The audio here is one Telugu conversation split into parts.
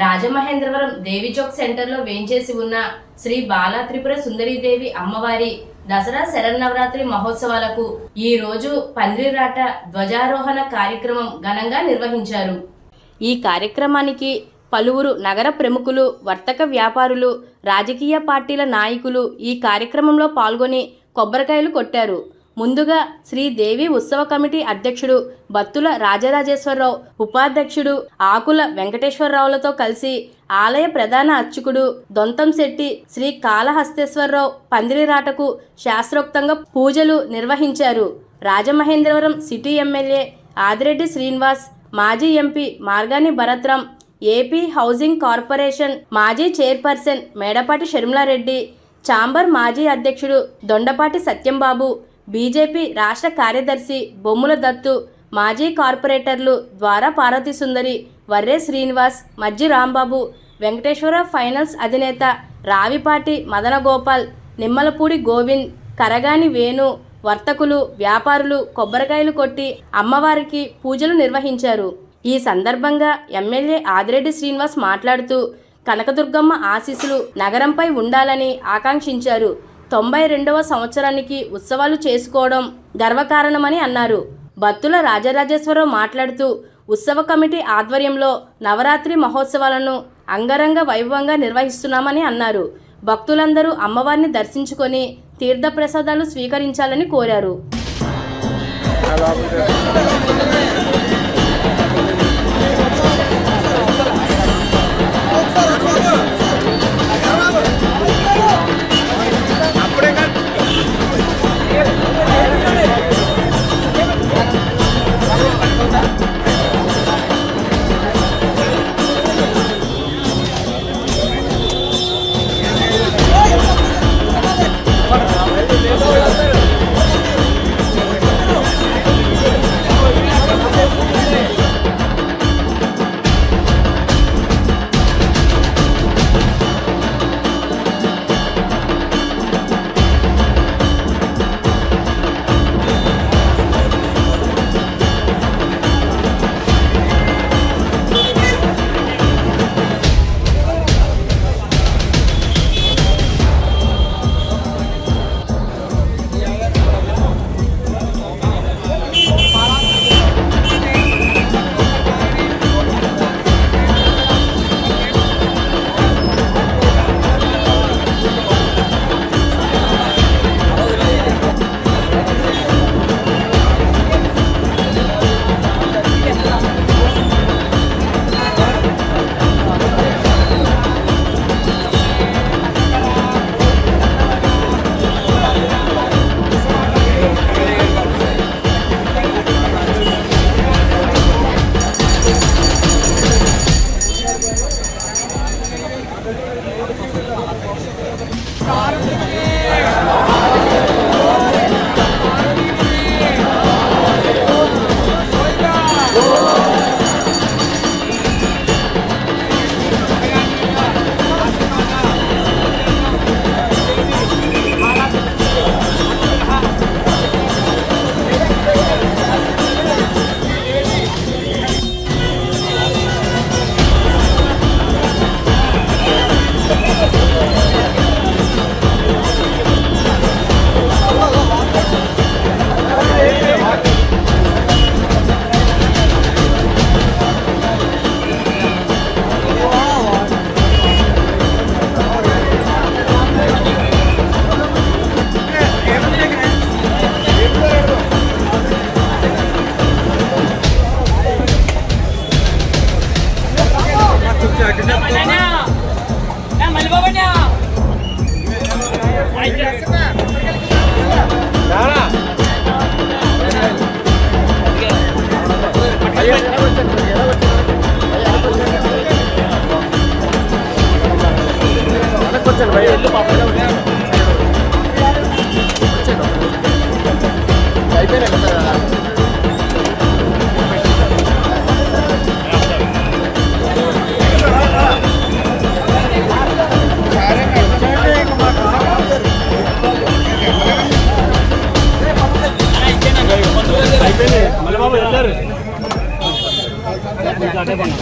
రాజమహేంద్రవరం దేవిచౌక్ సెంటర్లో వేంచేసి ఉన్న శ్రీ బాలా త్రిపుర సుందరీదేవి అమ్మవారి దసరా శరన్నవరాత్రి మహోత్సవాలకు ఈ రోజు పందిరిరాట ధ్వజారోహణ కార్యక్రమం ఘనంగా నిర్వహించారు. ఈ కార్యక్రమానికి పలువురు నగర ప్రముఖులు, వర్తక వ్యాపారులు, రాజకీయ పార్టీల నాయకులు ఈ కార్యక్రమంలో పాల్గొని కొబ్బరికాయలు కొట్టారు. ముందుగా శ్రీదేవి ఉత్సవ కమిటీ అధ్యక్షుడు బత్తుల రాజరాజేశ్వరరావు, ఉపాధ్యక్షుడు ఆకుల వెంకటేశ్వరరావులతో కలిసి ఆలయ ప్రధాన అర్చకుడు దొంతంశెట్టి శ్రీ కాళహస్తేశ్వరరావు పందిరిరాటకు శాస్త్రోక్తంగా పూజలు నిర్వహించారు. రాజమహేంద్రవరం సిటీ ఎమ్మెల్యే ఆదిరెడ్డి శ్రీనివాస్, మాజీ MP Margani Bharat Ram, AP housing corporation మాజీ చైర్పర్సన్ మేడపాటి షర్మిలారెడ్డి, ఛాంబర్ మాజీ అధ్యక్షుడు దొండపాటి సత్యంబాబు, బీజేపీ రాష్ట్ర కార్యదర్శి బొమ్ముల దత్తు, మాజీ కార్పొరేటర్లు ద్వారా పార్వతీ సుందరి, వర్రే శ్రీనివాస్, మజ్జి రాంబాబు, వెంకటేశ్వర ఫైనాన్స్ అధినేత రావిపాటి మదనగోపాల్, నిమ్మలపూడి గోవింద్, కరగాని వేణు, వర్తకులు, వ్యాపారులు కొబ్బరికాయలు కొట్టి అమ్మవారికి పూజలు నిర్వహించారు. ఈ సందర్భంగా ఎమ్మెల్యే ఆదిరెడ్డి శ్రీనివాస్ మాట్లాడుతూ కనకదుర్గమ్మ ఆశీస్సులు నగరంపై ఉండాలని ఆకాంక్షించారు. 92వ సంవత్సరానికి ఉత్సవాలు చేసుకోవడం గర్వకారణమని అన్నారు. బత్తుల రాజరాజేశ్వరరావు మాట్లాడుతూ ఉత్సవ కమిటీ ఆధ్వర్యంలో నవరాత్రి మహోత్సవాలను అంగరంగ వైభవంగా నిర్వహిస్తున్నామని అన్నారు. భక్తులందరూ అమ్మవారిని దర్శించుకొని తీర్థప్రసాదాలు స్వీకరించాలని కోరారు. అయిపోయింది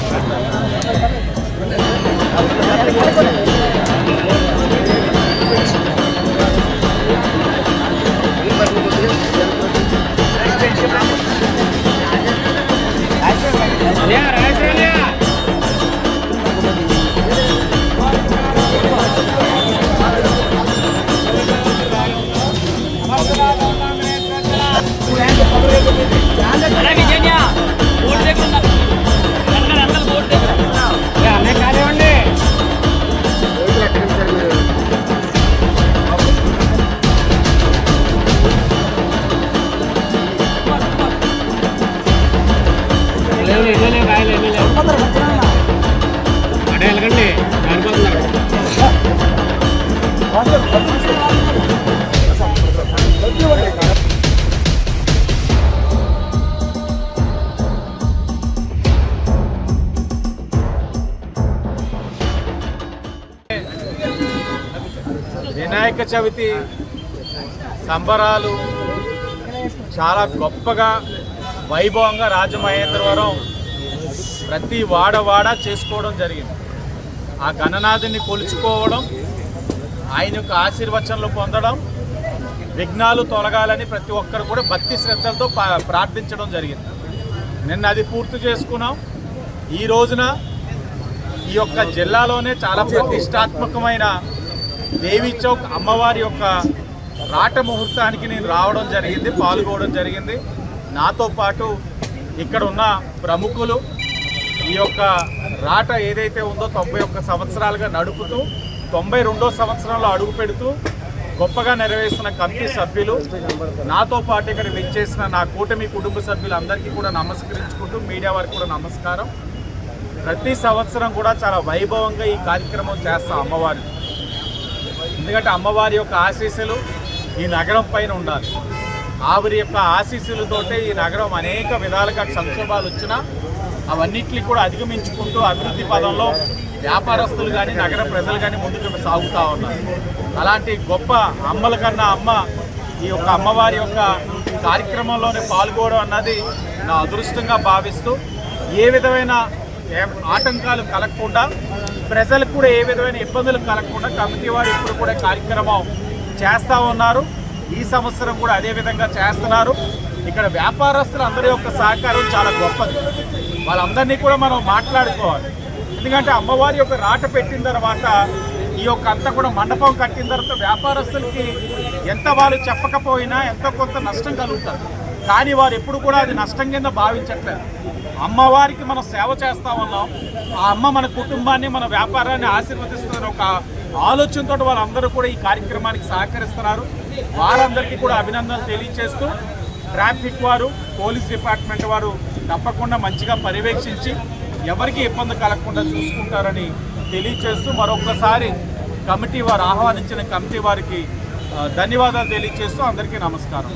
వినాయక చవితి సంబరాలు చాలా గొప్పగా వైభవంగా రాజమహేంద్రవరం ప్రతి వాడ చేసుకోవడం జరిగింది. ఆ గణనాథుని కొలుచుకోవడం, ఆయన యొక్క ఆశీర్వచనలు పొందడం, విఘ్నాలు తొలగాలని ప్రతి ఒక్కరు కూడా భక్తి శ్రద్ధలతో ప్రార్థించడం జరిగింది. నిన్న అది పూర్తి చేసుకున్నాం. ఈ రోజున ఈ యొక్క జిల్లాలోనే చాలా ప్రతిష్టాత్మకమైన దేవి చౌక్ అమ్మవారి యొక్క రాట ముహూర్తానికి నేను రావడం జరిగింది, పాల్గొనడం జరిగింది. నాతో పాటు ఇక్కడ ఉన్న ప్రముఖులు ఈ యొక్క రాట ఏదైతే ఉందో 91 సంవత్సరాలుగా నడుపుతూ 92వ సంవత్సరంలో అడుగు పెడుతూ గొప్పగా నెరవేరుస్తున్న కమిటీ సభ్యులు, నాతో పాటు ఇక్కడ విచ్చేసిన నా కూటమి కుటుంబ సభ్యులందరికీ కూడా నమస్కరించుకుంటూ మీడియా వారికి కూడా నమస్కారం. ప్రతి సంవత్సరం కూడా చాలా వైభవంగా ఈ కార్యక్రమం చేస్తాం అమ్మవారి. ఎందుకంటే అమ్మవారి యొక్క ఆశీస్సులు ఈ నగరం పైన ఉండాలి. ఆవిరి యొక్క ఆశీస్సులతోటే ఈ నగరం అనేక విధాలుగా సంక్షోభాలు వచ్చినా అవన్నిటిని కూడా అధిగమించుకుంటూ అభివృద్ధి పదంలో వ్యాపారస్తులు కానీ నగర ప్రజలు కానీ ముందుకు సాగుతూ ఉన్నారు. అలాంటి గొప్ప అమ్మల కన్నా అమ్మ ఈ యొక్క అమ్మవారి యొక్క కార్యక్రమంలోనే పాల్గొనడం అన్నది నా అదృష్టంగా భావిస్తూ, ఏ విధమైన ఆటంకాలు కలగకుండా, ప్రజలకు కూడా ఏ విధమైన ఇబ్బందులు కలగకుండా కమిటీ వారు ఇప్పుడు కూడా కార్యక్రమం చేస్తూ ఉన్నారు. ఈ సంవత్సరం కూడా అదే విధంగా చేస్తున్నారు. ఇక్కడ వ్యాపారస్తులు అందరి యొక్క సహకారం చాలా గొప్పది. వాళ్ళందరినీ కూడా మనం మాట్లాడుకోవాలి. ఎందుకంటే అమ్మవారి యొక్క రాట పెట్టిన తర్వాత ఈ యొక్క అంతా కూడా మండపం కట్టిన తర్వాత వ్యాపారస్తులకి ఎంత వాళ్ళు చెప్పకపోయినా ఎంతో కొంత నష్టం కలుగుతుంది. కానీ వారు ఎప్పుడు కూడా అది నష్టం కింద భావించట్లేదు. అమ్మవారికి మనం సేవ చేస్తూ ఉన్నాం, ఆ అమ్మ మన కుటుంబాన్ని మన వ్యాపారాన్ని ఆశీర్వదిస్తున్న ఒక ఆలోచనతో వాళ్ళందరూ కూడా ఈ కార్యక్రమానికి సహకరిస్తున్నారు. వారందరికీ కూడా అభినందనలు తెలియజేస్తూ, ట్రాఫిక్ వారు, పోలీస్ డిపార్ట్మెంట్ వారు తప్పకుండా మంచిగా పర్యవేక్షించి ఎవరికి ఇబ్బంది కలగకుండా చూసుకుంటారని తెలియజేస్తూ, మరొకసారి కమిటీ వారు ఆహ్వానించిన కమిటీ వారికి ధన్యవాదాలు తెలియజేస్తూ అందరికీ నమస్కారం.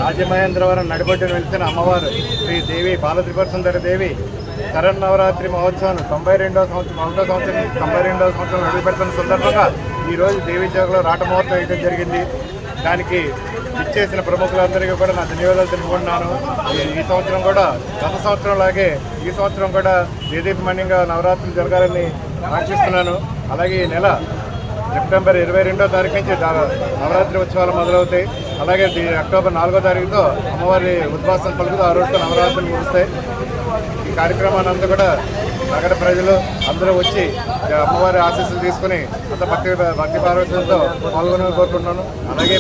రాజమహేంద్రవరం నడిబొట్టున వెళ్తున్న అమ్మవారు శ్రీ దేవి బాలత్రిపుర సుందరి దేవి శరన్నవరాత్రి మహోత్సవం 92వ సంవత్సరం అడుగు పెడుతున్న సందర్భంగా ఈరోజు దేవి చౌక్లో రాట మహోత్సవం వేయడం జరిగింది. దానికి ఇచ్చేసిన ప్రముఖులందరికీ కూడా నా ధన్యవాదాలు తెలుపుకుంటున్నాను. ఈ సంవత్సరం కూడా గత సంవత్సరం లాగే ఈ సంవత్సరం కూడా దేదీప్యమానంగా నవరాత్రులు జరగాలని ఆశిస్తున్నాను. అలాగే ఈ నెల సెప్టెంబర్ 22వ తారీఖు నుంచి నవరాత్రి ఉత్సవాలు మొదలవుతాయి. అలాగే అక్టోబర్ 4వ తారీఖుతో అమ్మవారి ఉద్వాసం పలుకుతూ ఆ రోజుతో నవరాత్రులు ముగుస్తాయి. ఈ కార్యక్రమాన్ని అంతా కూడా నగర ప్రజలు అందరూ వచ్చి అమ్మవారి ఆశీస్సులు తీసుకుని అంత భక్తి పార్వత్యంతో పాల్గొనాలని కోరుకుంటున్నాను. అలాగే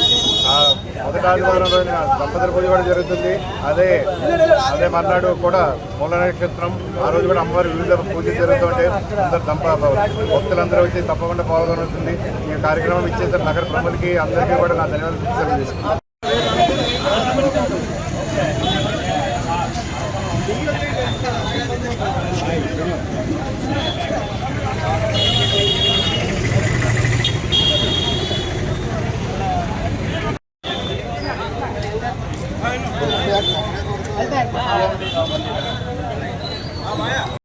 మొదటి ఆదివారం రోజున దంపతుల పూజ కూడా జరుగుతుంది. అదే మర్నాడు కూడా మూల నక్షత్రం, ఆ రోజు కూడా అమ్మవారి వివిధ పూజలు జరుగుతుంటే అందరు భక్తులందరూ వచ్చి తప్పకుండా పాల్గొనవుతుంది. ఈ కార్యక్రమం ఇచ్చేసారు నగర ప్రముఖులకి అందరికీ కూడా నా ధన్యవాదాలు తీసుకుంటాను.